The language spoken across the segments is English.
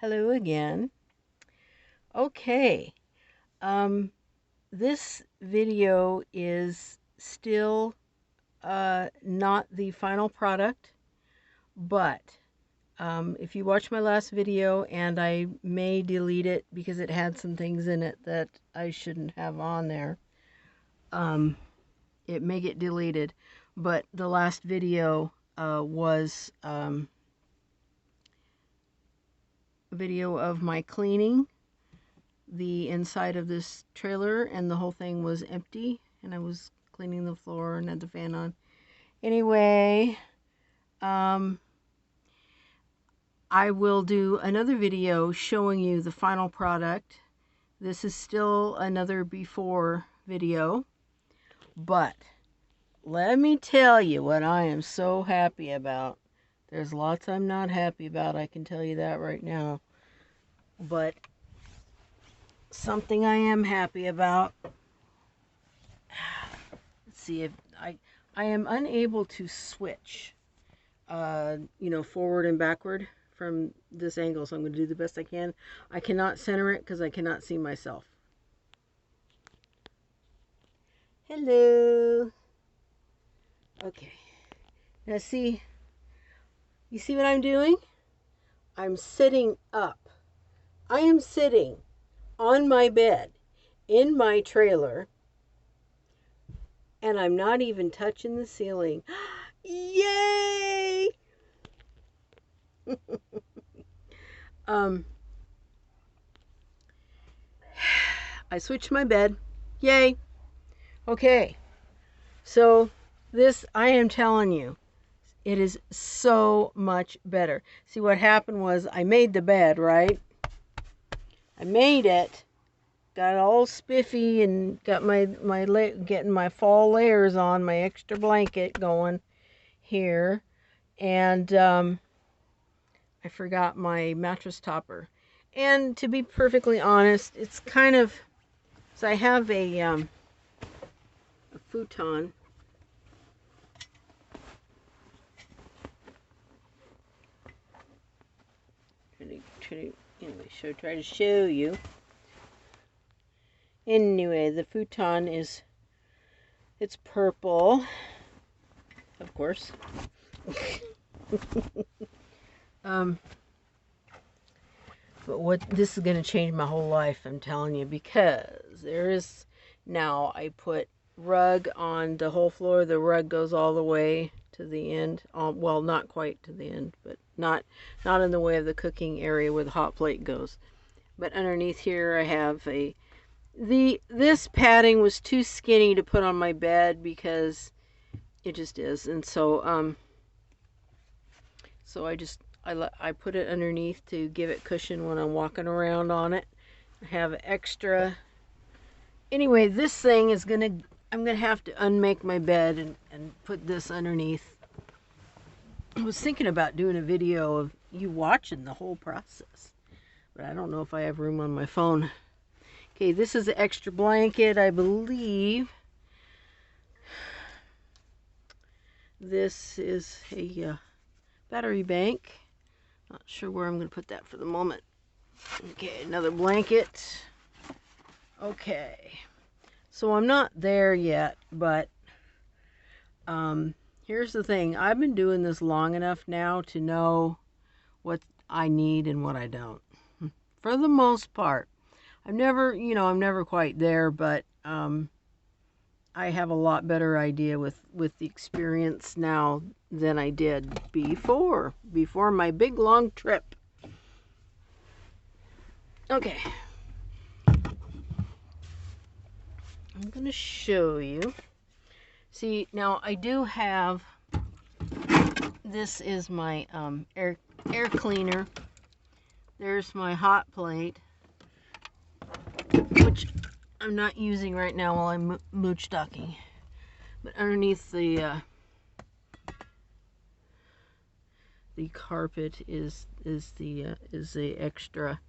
Hello again. Okay, um, this video is still not the final product, but if you watch my last video, and I may delete it because it had some things in it that I shouldn't have on there, um, it may get deleted, but the last video was a video of my cleaning the inside of this trailer, and the whole thing was empty, and I was cleaning the floor and had the fan on. Anyway, I will do another video showing you the final product. This is still another before video, but let me tell you what I am so happy about. There's lots I'm not happy about, I can tell you that right now, but something I am happy about. Let's see if I am unable to switch, forward and backward from this angle, so I'm going to do the best I can. I cannot center it because I cannot see myself. Hello. Okay. Now see, you see what I'm doing? I'm sitting up. I am sitting on my bed in my trailer, and I'm not even touching the ceiling. Yay! I switched my bed. Yay! Okay. So this, I am telling you, it is so much better. See, what happened was I made the bed, right? I made it, got all spiffy, and got getting my fall layers on, my extra blanket going here, and I forgot my mattress topper. And to be perfectly honest, it's kind of, so I have a futon. Anyway, try to show you. Anyway, the futon is, it's purple, of course. But what, this is going to change my whole life, I'm telling you, because there is, now I put rug on the whole floor. The rug goes all the way to the end. Well, not quite to the end, but not in the way of the cooking area where the hot plate goes. But underneath here I have this padding was too skinny to put on my bed because it just is. And so I put it underneath to give it cushion when I'm walking around on it. I have extra. Anyway, this thing is I'm gonna have to unmake my bed and put this underneath. I was thinking about doing a video of you watching the whole process, but I don't know if I have room on my phone. Okay, this is an extra blanket, I believe. This is a battery bank. Not sure where I'm going to put that for the moment. Okay, another blanket. Okay, so I'm not there yet, but here's the thing. I've been doing this long enough now to know what I need and what I don't. For the most part. I'm never quite there, but I have a lot better idea with the experience now than I did before my big long trip. Okay, I'm gonna show you. See, now I do have, this is my air cleaner. There's my hot plate, which I'm not using right now while I'm mooch ducking. But underneath the carpet is the extra.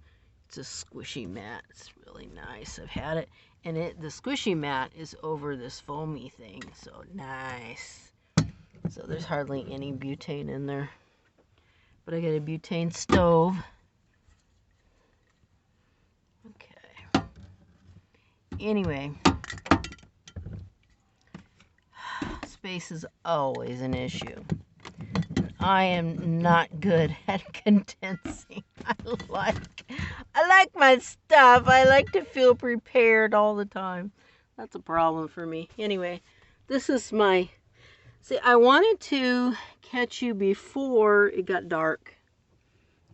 It's a squishy mat. It's really nice. I've had it, and the squishy mat is over this foamy thing, so nice. So there's hardly any butane in there. But I got a butane stove. Anyway, space is always an issue. I am not good at condensing. I like my stuff. I like to feel prepared all the time. That's a problem for me. Anyway, this is my... See, I wanted to catch you before it got dark.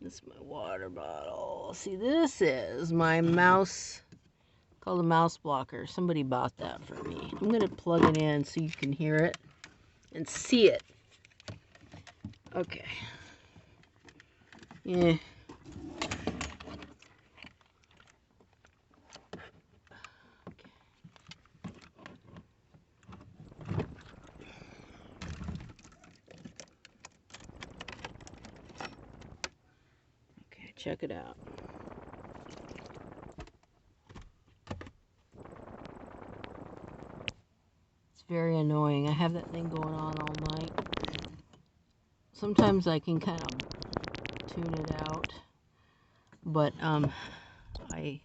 This is my water bottle. See, this is my mouse, called a mouse blocker. Somebody bought that for me. I'm going to plug it in so you can hear it and see it. Okay. Yeah. Okay, check it out. It's very annoying. I have that thing going on all night. Sometimes I can kind of tune it out, but I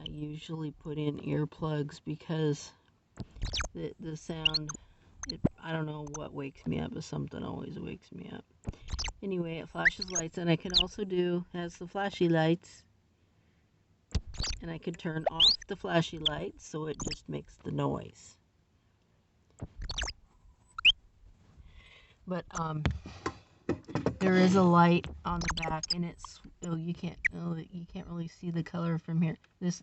usually put in earplugs because the sound, I don't know what wakes me up, but something always wakes me up. Anyway, it flashes lights, and I can also has the flashy lights, and I can turn off the flashy lights so it just makes the noise. But there is a light on the back, and you can't really see the color from here. This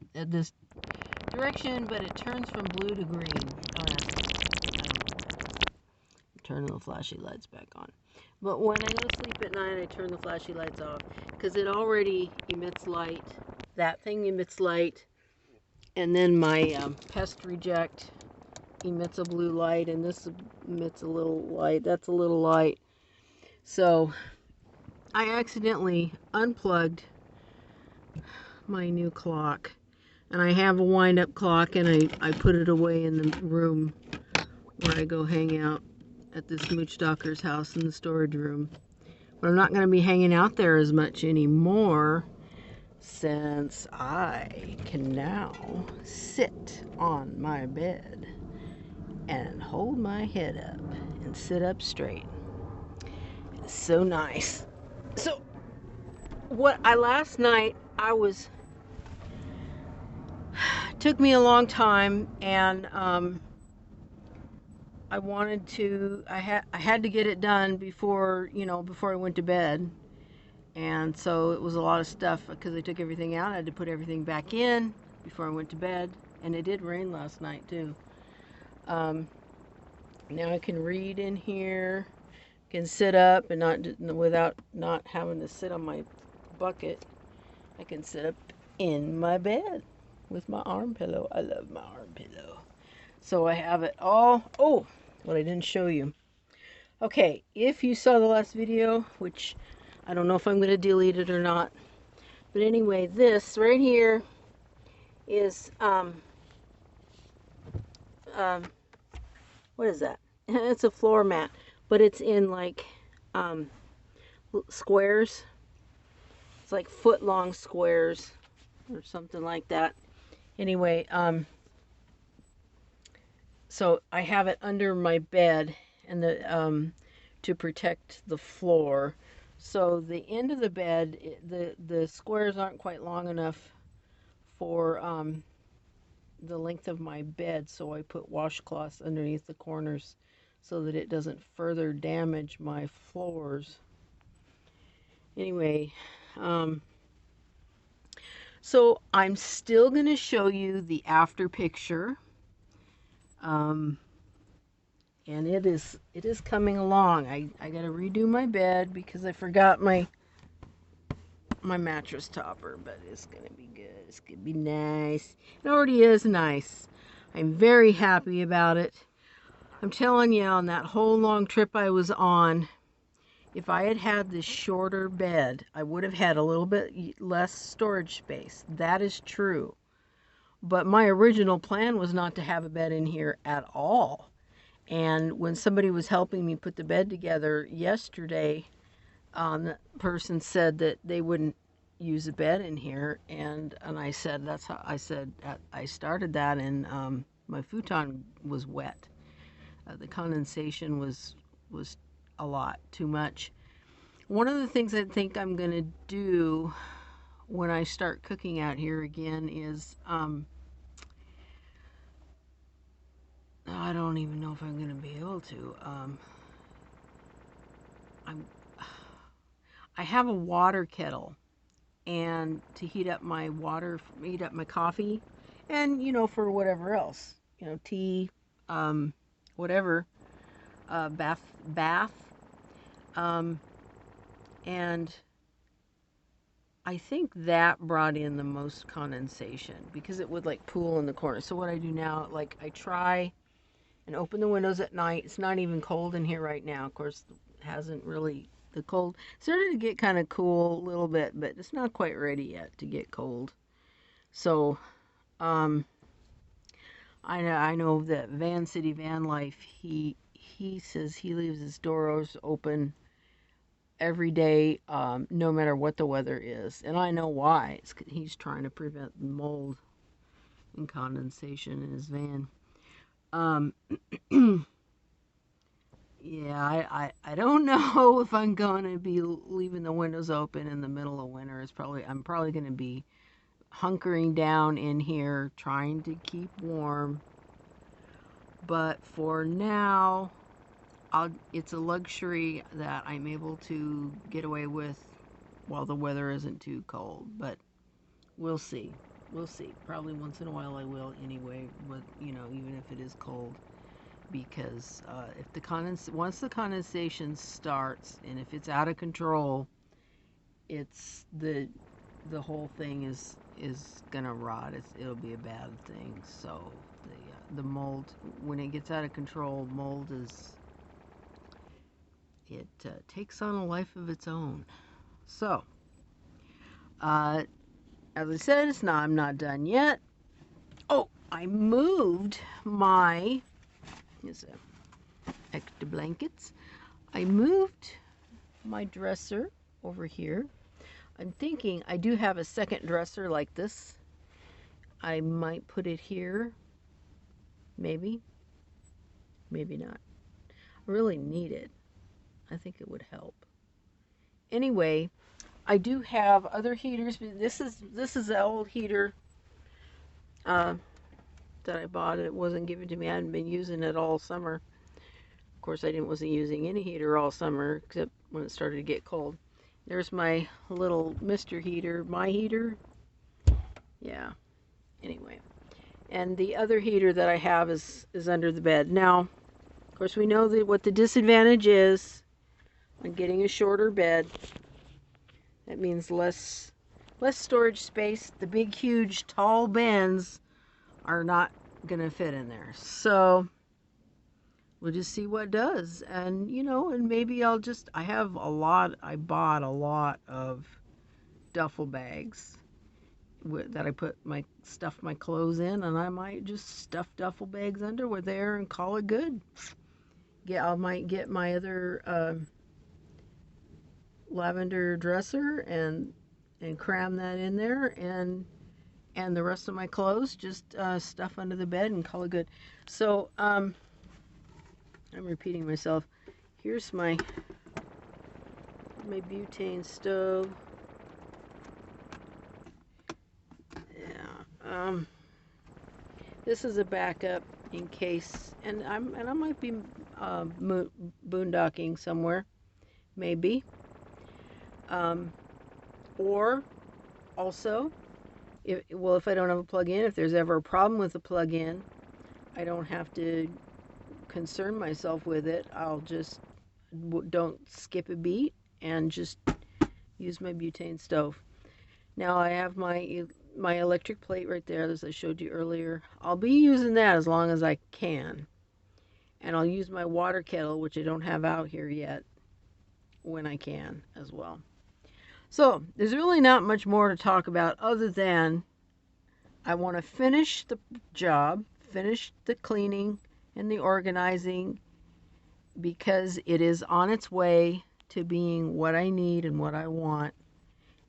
direction, but it turns from blue to green. Turning the flashy lights back on. But when I go to sleep at night, I turn the flashy lights off because it already emits light. That thing emits light, and then my pest reject emits a blue light, and this emits a little light. That's a little light. So I accidentally unplugged my new clock, and I have a wind-up clock, and I put it away in the room where I go hang out at this Mooch Docker's house in the storage room. But I'm not going to be hanging out there as much anymore since I can now sit on my bed and hold my head up and sit up straight. It's so nice. So last night took me a long time, and I had to get it done before I went to bed. And so it was a lot of stuff because I took everything out. I had to put everything back in before I went to bed. And it did rain last night too. Now I can read in here, can sit up and without not having to sit on my bucket. I can sit up in my bed with my arm pillow. I love my arm pillow. So I have it all. Oh, what I didn't show you. Okay, if you saw the last video, which I don't know if I'm going to delete it or not, but anyway, this right here is what is that? It's a floor mat, but it's in like squares. It's like foot-long squares or something like that. Anyway, so I have it under my bed and to protect the floor. So the end of the bed, the squares aren't quite long enough for the length of my bed, so I put washcloths underneath the corners so that it doesn't further damage my floors. Anyway, so I'm still going to show you the after picture. And it is coming along. I got to redo my bed because I forgot my mattress topper, but it's going to be good. It's going to be nice. It already is nice. I'm very happy about it. I'm telling you, on that whole long trip I was on, if I had had this shorter bed, I would have had a little bit less storage space. That is true. But my original plan was not to have a bed in here at all. And when somebody was helping me put the bed together yesterday, the person said that they wouldn't use a bed in here, and I said that's how I started that, and my futon was wet. The condensation was a lot too much. One of the things I think I'm gonna do when I start cooking out here again is I don't even know if I'm gonna be able to. I'm I have a water kettle, and to heat up my water, heat up my coffee, and for whatever else, tea, um, whatever, bath, um, and I think that brought in the most condensation because it would like pool in the corner. So what I do now, like I try and open the windows at night. It's not even cold in here right now. Of course, it hasn't really the cold started to get kind of cool a little bit, but it's not quite ready yet to get cold. So, um, I know that Van City Van Life. He says he leaves his doors open every day, no matter what the weather is, and I know why. He's trying to prevent mold and condensation in his van. Um, Yeah, I don't know if I'm going to be leaving the windows open in the middle of winter. I'm probably going to be hunkering down in here trying to keep warm. But for now, it's a luxury that I'm able to get away with while the weather isn't too cold. But we'll see. We'll see. Probably once in a while I will anyway, but even if it is cold. Because if once the condensation starts and if it's out of control, it's the whole thing is gonna rot. It'll be a bad thing. So the mold, when it gets out of control, mold takes on a life of its own. So uh, as I said, I'm not done yet. Oh, I moved my extra blankets. I moved my dresser over here. I'm thinking I do have a second dresser like this. I might put it here. Maybe. Maybe not. I really need it. I think it would help. Anyway, I do have other heaters. This is an old heater uh, that I bought. It wasn't given to me. I hadn't been using it all summer. Of course, wasn't using any heater all summer except when it started to get cold. There's my little Mr. Heater, my heater. Yeah. Anyway, and the other heater that I have is under the bed. Now, of course, we know that what the disadvantage is on getting a shorter bed. That means less storage space. The big, huge, tall bins are not gonna fit in there. So we'll just see what does. And and maybe I bought a lot of duffel bags that I put my clothes in, and I might just stuff duffel bags under there and call it good. I might get my other lavender dresser and cram that in there, and the rest of my clothes just stuff under the bed and call it good. So I'm repeating myself. Here's my butane stove. Yeah. This is a backup in case, and I might be boondocking somewhere, maybe. Or also, if I don't have a plug-in, if there's ever a problem with the plug-in, I don't have to concern myself with it. I'll just don't skip a beat and just use my butane stove. Now I have my electric plate right there, as I showed you earlier. I'll be using that as long as I can. And I'll use my water kettle, which I don't have out here yet, when I can as well. So there's really not much more to talk about other than I want to finish the job, finish the cleaning and the organizing, because it is on its way to being what I need and what I want.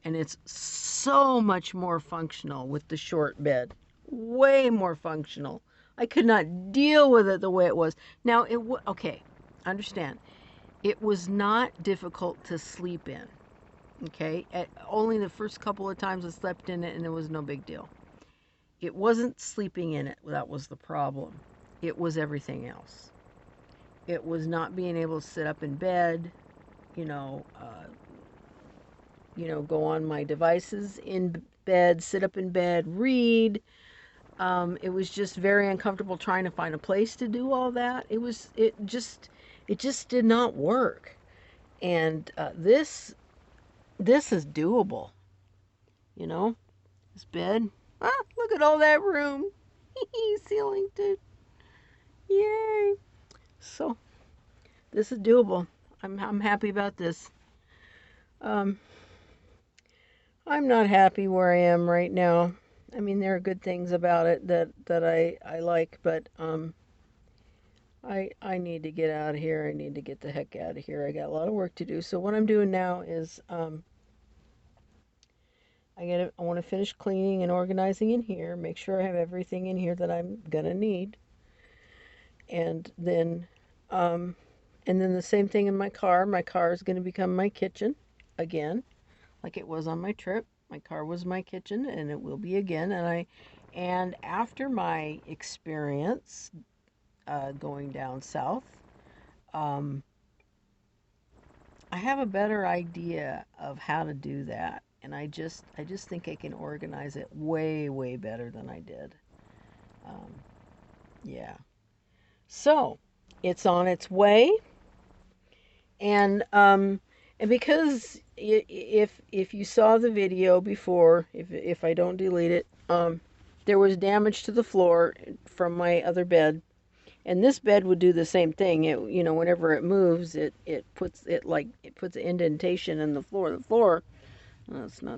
And it's so much more functional with the short bed. Way more functional. I could not deal with it the way it was. Now, okay, understand. It was not difficult to sleep in. Okay? Only the first couple of times I slept in it and it was no big deal. It wasn't sleeping in it that was the problem. It was everything else. It was not being able to sit up in bed, you know, go on my devices in bed, sit up in bed, read. It was just very uncomfortable trying to find a place to do all that. It just did not work. And this is doable. You know, this bed. Ah, look at all that room. Ceiling too. Yay! So this is doable. I'm happy about this. Um, I'm not happy where I am right now. I mean, there are good things about it that I like, but I need to get out of here. I need to get the heck out of here. I got a lot of work to do. So what I'm doing now is I want to finish cleaning and organizing in here. Make sure I have everything in here that I'm gonna need, and then um, the same thing in my car. My car is going to become my kitchen again, like it was on my trip. My car was my kitchen, and it will be again. And after my experience going down south, um, I have a better idea of how to do that, and I just think I can organize it way better than I did. Um, yeah. So it's on its way, and and because if you saw the video before, if I don't delete it, there was damage to the floor from my other bed, and this bed would do the same thing. It, whenever it moves, it puts an indentation in the floor. The floor, well, it's not